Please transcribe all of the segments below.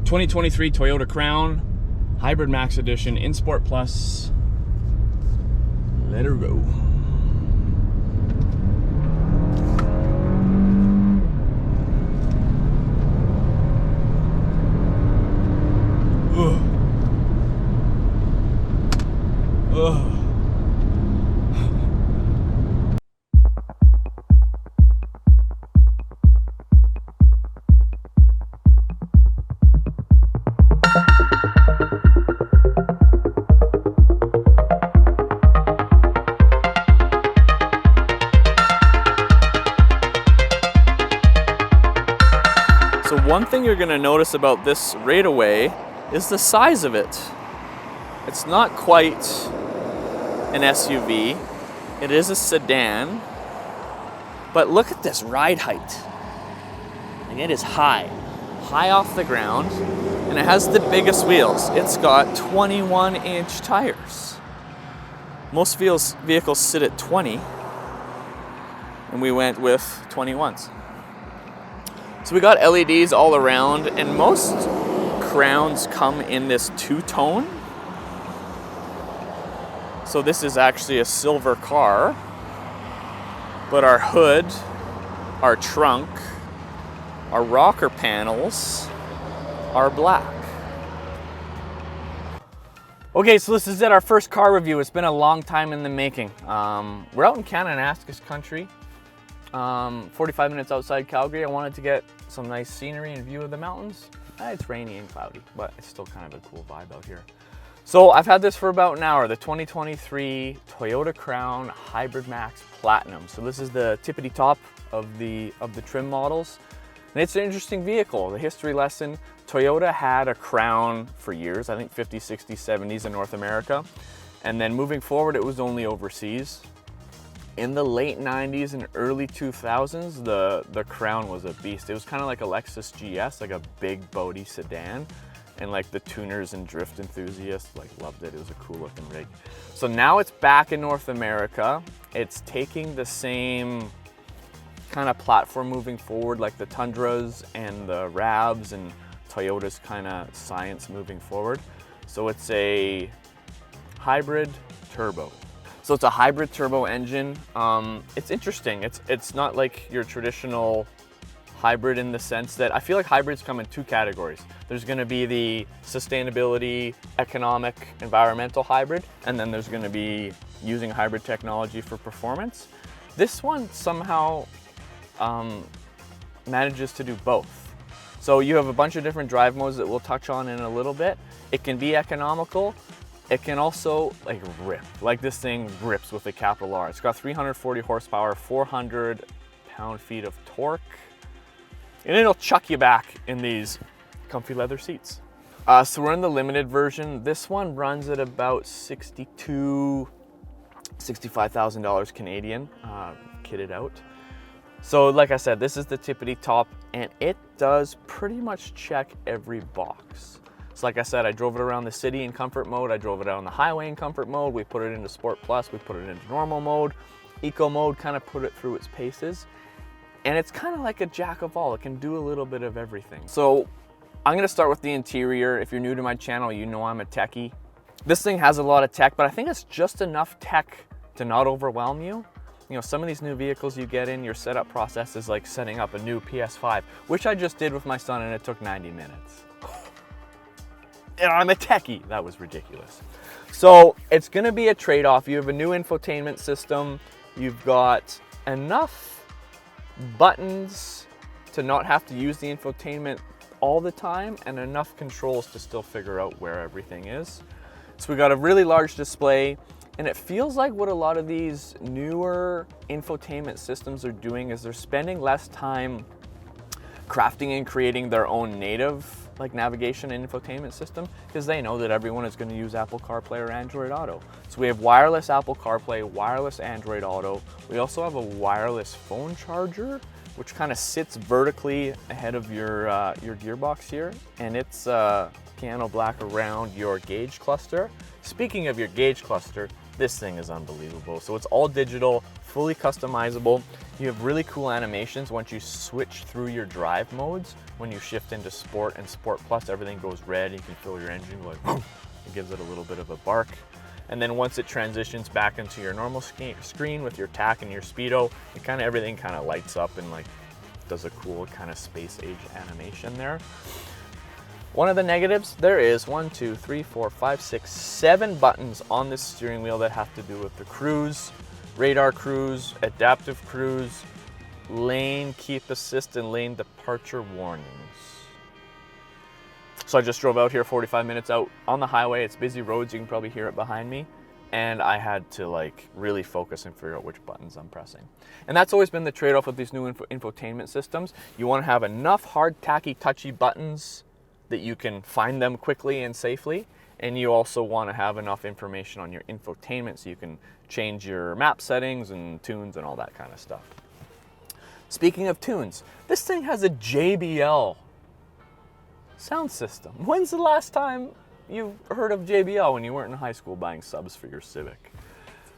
2023 Toyota Crown, Hybrid Max Edition in Sport Plus. Let her go. Ugh. Ugh. So one thing you're going to notice about this right away is the size of it. It's not quite an SUV. It is a sedan. But look at this ride height. And it is high off the ground, and it has the biggest wheels. It's got 21-inch tires. Most vehicles sit at 20, and we went with 21s. So we got LEDs all around, and most Crowns come in this two-tone. So this is actually a silver car, but our hood, our trunk, our rocker panels are black. Okay, so this is it, our first car review. It's been a long time in the making. We're out in Kananaskis country, 45 minutes outside Calgary. I wanted to get some nice scenery and view of the mountains. It's rainy and cloudy, but it's still kind of a cool vibe out here. So I've had this for about an hour, the 2023 Toyota Crown Hybrid Max Platinum. So this is the tippity top of the trim models. And it's an interesting vehicle. The history lesson, Toyota had a Crown for years, I think 50s, 60s, 70s in North America. And then moving forward, it was only overseas. In the late 90s and early 2000s, the Crown was a beast. It was kind of like a Lexus GS, like a big boaty sedan. And like the tuners and drift enthusiasts like loved it. It was a cool looking rig. So now it's back in North America. It's taking the same kind of platform moving forward, like the Tundras and the Ravs and Toyota's kind of science moving forward. So it's a hybrid turbo. So it's a hybrid turbo engine. It's interesting. It's not like your traditional hybrid in the sense that I feel like hybrids come in two categories. There's going to be the sustainability, economic, environmental hybrid, and then there's going to be using hybrid technology for performance. This one somehow manages to do both. So you have a bunch of different drive modes that we'll touch on in a little bit. It can be economical. It can also like rip, like this thing rips with a capital R. It's got 340 horsepower, 400 pound-feet of torque, and it'll chuck you back in these comfy leather seats. So we're in the limited version. This one runs at about $65,000 Canadian, kitted out. So like I said, this is the tippity top, and it does pretty much check every box. So like I said, I drove it around the city in comfort mode. I drove it out on the highway in comfort mode. We put it into Sport Plus. We put it into normal mode. Eco mode kind of put it through its paces. And it's kind of like a jack of all. It can do a little bit of everything. So I'm going to start with the interior. If you're new to my channel, you know I'm a techie. This thing has a lot of tech, but I think it's just enough tech to not overwhelm you. You know, some of these new vehicles you get in, your setup process is like setting up a new PS5, which I just did with my son, and it took 90 minutes. And I'm a techie. That was ridiculous. So it's gonna be a trade-off. You have a new infotainment system. You've got enough buttons to not have to use the infotainment all the time, and enough controls to still figure out where everything is. So we got a really large display, and it feels like what a lot of these newer infotainment systems are doing is they're spending less time crafting and creating their own native like navigation and infotainment system, because they know that everyone is going to use Apple CarPlay or Android Auto. So we have wireless Apple CarPlay, wireless Android Auto. We also have a wireless phone charger, which kind of sits vertically ahead of your gearbox here, and it's piano black around your gauge cluster. Speaking of your gauge cluster, This thing is unbelievable. So it's all digital, fully customizable. You have really cool animations once you switch through your drive modes. When you shift into Sport and Sport Plus, everything goes red. You can feel your engine like, whoo. It gives it a little bit of a bark. And then once it transitions back into your normal screen with your tack and your speedo, everything kind of lights up and like does a cool kind of space age animation there. One of the negatives, there is 1, 2, 3, 4, 5, 6, 7 buttons on this steering wheel that have to do with the cruise, radar cruise, adaptive cruise, lane keep assist, and lane departure warnings. So I just drove out here 45 minutes out on the highway. It's busy roads, you can probably hear it behind me. And I had to like really focus and figure out which buttons I'm pressing. And that's always been the trade-off with these new infotainment systems. You want to have enough hard, tacky, touchy buttons that you can find them quickly and safely. And you also want to have enough information on your infotainment so you can change your map settings and tunes and all that kind of stuff. Speaking of tunes, this thing has a JBL sound system. When's the last time you heard of JBL when you weren't in high school buying subs for your Civic?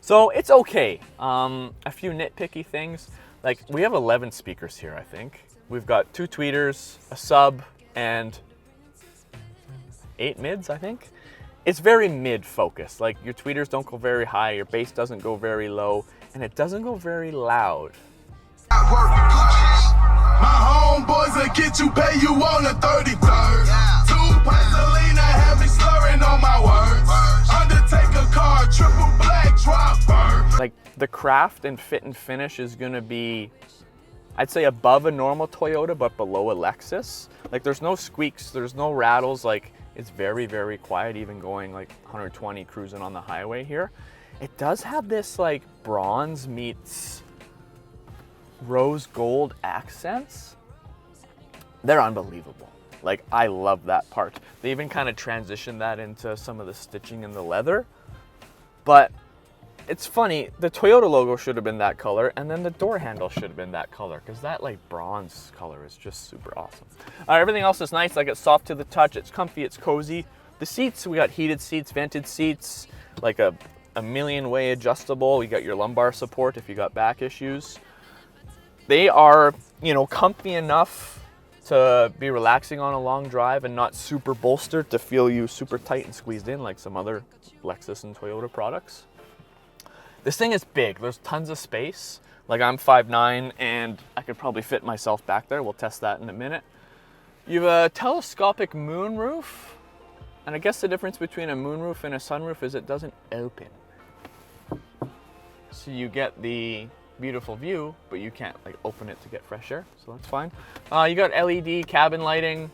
So it's okay. A few nitpicky things. Like we have 11 speakers here, I think. We've got 2 tweeters, a sub, and 8 mids, I think. It's very mid-focused. Like your tweeters don't go very high, your bass doesn't go very low, and it doesn't go very loud. My homeboys will get you, pay you on the 33rd. 2 pints of lean that have me slurring on my words. Undertaker car, triple black drop bird. Like the craft and fit and finish is gonna be, I'd say above a normal Toyota, but below a Lexus. Like there's no squeaks, there's no rattles. Like it's very, very quiet, even going like 120 cruising on the highway here. It does have this like bronze meets rose gold accents. They're unbelievable. Like I love that part. They even kind of transitioned that into some of the stitching in the leather. But it's funny, the Toyota logo should have been that color, and then the door handle should have been that color, because that like bronze color is just super awesome. Everything else is nice. Like it's soft to the touch, it's comfy, it's cozy. The seats, we got heated seats, vented seats, like a million way adjustable. You got your lumbar support if you got back issues. They are, you know, comfy enough to be relaxing on a long drive and not super bolstered to feel you super tight and squeezed in like some other Lexus and Toyota products. This thing is big. There's tons of space. Like I'm 5'9", and I could probably fit myself back there. We'll test that in a minute. You have a telescopic moonroof. And I guess the difference between a moonroof and a sunroof is it doesn't open. So you get the beautiful view, but you can't like open it to get fresh air, so that's fine. You got LED cabin lighting.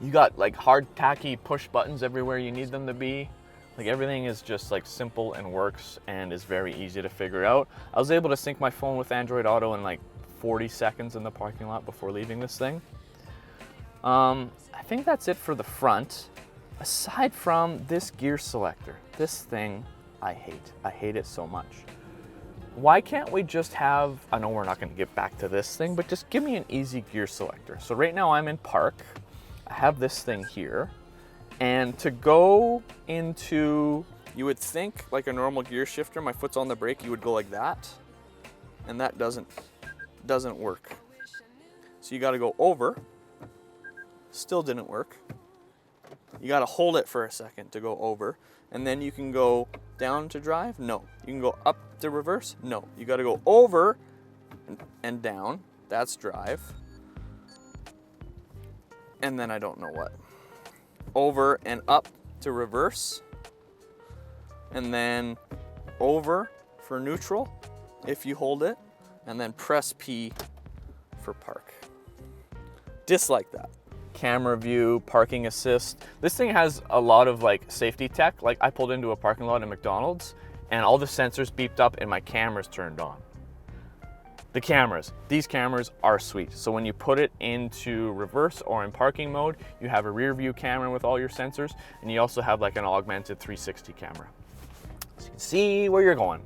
You got like hard tacky push buttons everywhere you need them to be. Like everything is just like simple and works and is very easy to figure out. I was able to sync my phone with Android Auto in like 40 seconds in the parking lot before leaving this thing. I think that's it for the front. Aside from this gear selector, this thing I hate. I hate it so much. Why can't we just have, I know we're not going to get back to this thing, but just give me an easy gear selector. So right now I'm in park. I have this thing here. And to go into, you would think like a normal gear shifter, my foot's on the brake, you would go like that. And that doesn't work. So you got to go over. Still didn't work. You got to hold it for a second to go over. And then you can go down to drive? No. You can go up to reverse? No. You got to go over and down. That's drive. And then I don't know what. Over and up to reverse. And then over for neutral if you hold it. And then press P for park. Dislike that. Camera view, parking assist. This thing has a lot of like safety tech. Like I pulled into a parking lot at McDonald's and all the sensors beeped up and my cameras turned on. The cameras, these cameras are sweet. So when you put it into reverse or in parking mode, you have a rear view camera with all your sensors, and you also have like an augmented 360 camera. So you can see where you're going.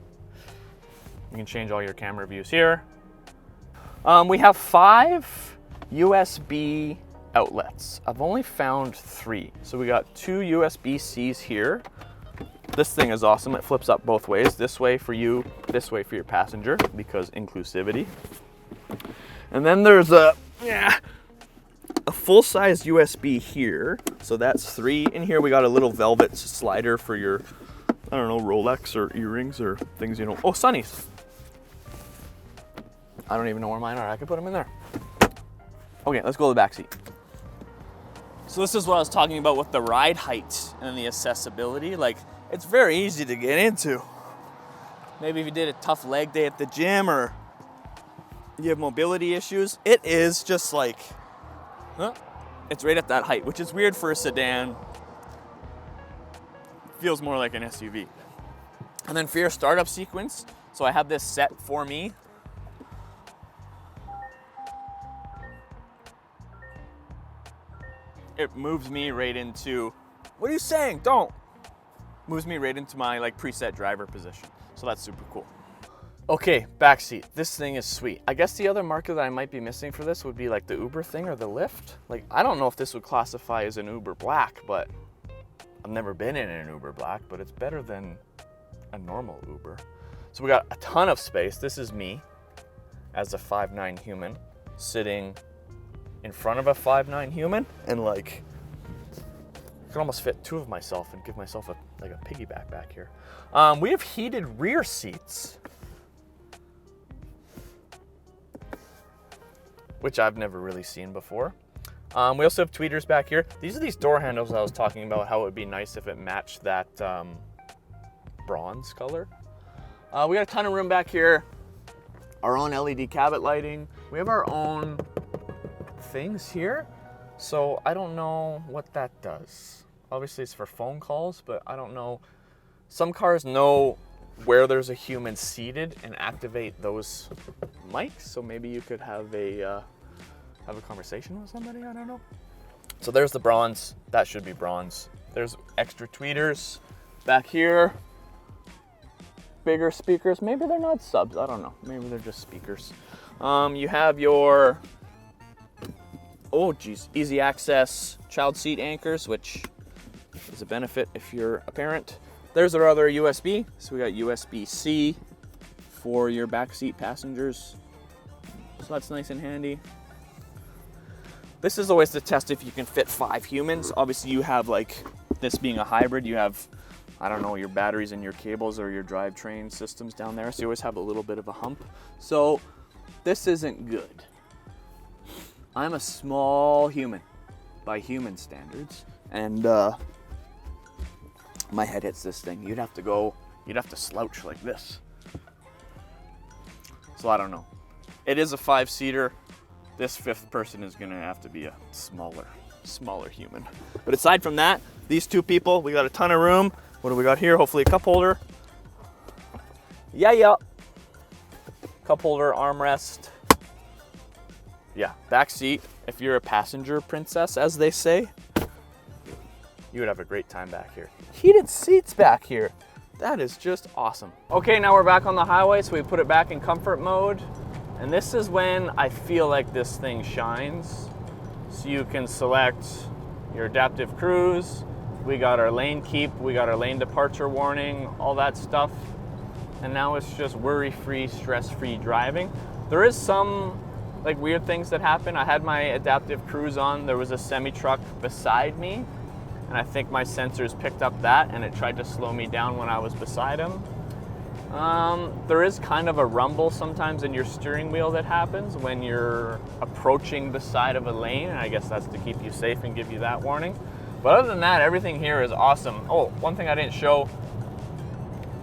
You can change all your camera views here. We have 5 USB outlets. I've only found 3. So we got 2 USB-Cs here, This thing is awesome. It flips up both ways. This way for you, this way for your passenger, because inclusivity. And then there's a full-size USB here. So that's 3. In here we got a little velvet slider for your, I don't know, Rolex or earrings or things you know. Oh, sunnies. I don't even know where mine are. I could put them in there. Okay, let's go to the back seat. So this is what I was talking about with the ride height and the accessibility. Like, it's very easy to get into. Maybe if you did a tough leg day at the gym or you have mobility issues, it is just like, it's right at that height, which is weird for a sedan. Feels more like an SUV. And then for your startup sequence, so I have this set for me. It moves me right into, what are you saying? Don't. Moves me right into my like preset driver position. So that's super cool. Okay, back seat. This thing is sweet. I guess the other marker that I might be missing for this would be like the Uber thing or the Lyft. Like, I don't know if this would classify as an Uber Black, but I've never been in an Uber Black, but it's better than a normal Uber. So we got a ton of space. This is me as a 5'9" human sitting in front of a 5'9" human, and like, I can almost fit 2 of myself and give myself a piggyback back here. We have heated rear seats, which I've never really seen before. We also have tweeters back here. These are these door handles I was talking about, how it would be nice if it matched that bronze color. We got a ton of room back here. Our own LED cabin lighting. We have our own things here. So I don't know what that does. Obviously it's for phone calls, but I don't know. Some cars know where there's a human seated and activate those mics. So maybe you could have a conversation with somebody, I don't know. So there's the bronze, that should be bronze. There's extra tweeters back here. Bigger speakers, maybe they're not subs, I don't know. Maybe they're just speakers. You have your, easy access child seat anchors, which is a benefit if you're a parent. There's our other USB. So we got USB-C for your backseat passengers. So that's nice and handy. This is always the test if you can fit 5 humans. Obviously you have, like, this being a hybrid, you have, I don't know, your batteries and your cables or your drivetrain systems down there. So you always have a little bit of a hump. So this isn't good. I'm a small human by human standards, and my head hits this thing. You'd have to slouch like this. So I don't know. It is a 5-seater. This 5th person is gonna have to be a smaller human. But aside from that, these 2 people, we got a ton of room. What do we got here? Hopefully a cup holder. Yeah. Cup holder, armrest. Yeah, back seat. If you're a passenger princess, as they say, you would have a great time back here. Heated seats back here. That is just awesome. Okay, now we're back on the highway, so we put it back in comfort mode. And this is when I feel like this thing shines. So you can select your adaptive cruise. We got our lane keep, we got our lane departure warning, all that stuff. And now it's just worry-free, stress-free driving. There is some like weird things that happen. I had my adaptive cruise on. There was a semi-truck beside me, and I think my sensors picked up that, and it tried to slow me down when I was beside him. There is kind of a rumble sometimes in your steering wheel that happens when you're approaching the side of a lane, and I guess that's to keep you safe and give you that warning. But other than that, everything here is awesome. Oh, one thing I didn't show,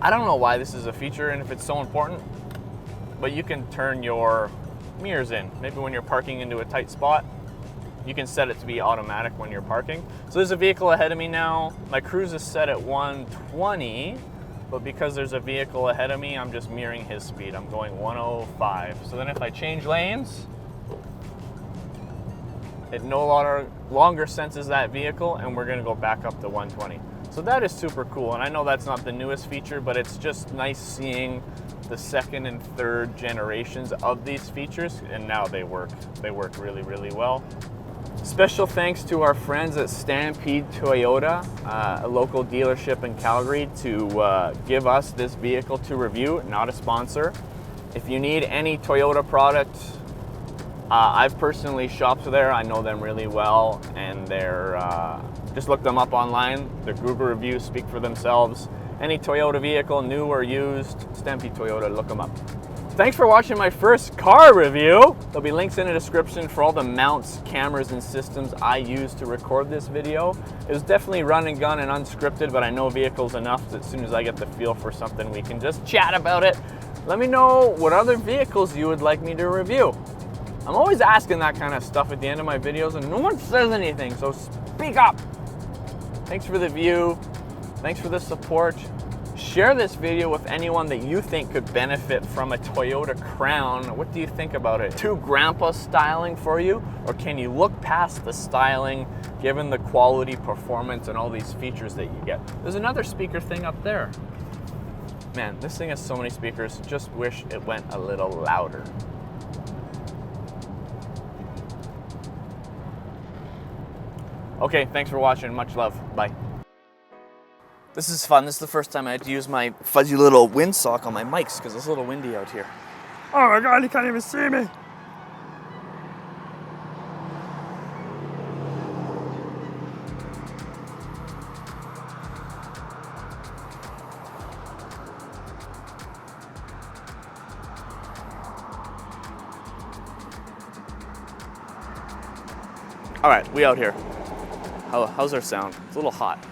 I don't know why this is a feature and if it's so important, but you can turn your mirrors in. Maybe when you're parking into a tight spot, you can set it to be automatic when you're parking. So there's a vehicle ahead of me now. My cruise is set at 120, but because there's a vehicle ahead of me, I'm just mirroring his speed. I'm going 105. So then if I change lanes, it no longer senses that vehicle, and we're gonna go back up to 120. So that is super cool, and I know that's not the newest feature, but it's just nice seeing the 2nd and 3rd generations of these features, and now they work. They work really, really well. Special thanks to our friends at Stampede Toyota, a local dealership in Calgary, to give us this vehicle to review, not a sponsor. If you need any Toyota product, I've personally shopped there. I know them really well, and they're just look them up online. Their Google reviews speak for themselves. Any Toyota vehicle, new or used, Stampede Toyota, look them up. Thanks for watching my first car review. There'll be links in the description for all the mounts, cameras, and systems I used to record this video. It was definitely run and gun and unscripted, but I know vehicles enough that as soon as I get the feel for something, we can just chat about it. Let me know what other vehicles you would like me to review. I'm always asking that kind of stuff at the end of my videos, and no one says anything, so speak up. Thanks for the view. Thanks for the support. Share this video with anyone that you think could benefit from a Toyota Crown. What do you think about it? Too grandpa styling for you? Or can you look past the styling given the quality, performance, and all these features that you get? There's another speaker thing up there. Man, this thing has so many speakers. Just wish it went a little louder. Okay, thanks for watching. Much love. Bye. This is fun. This is the first time I had to use my fuzzy little windsock on my mics because it's a little windy out here. Oh my God, you can't even see me. All right, we out here. How's our sound? It's a little hot.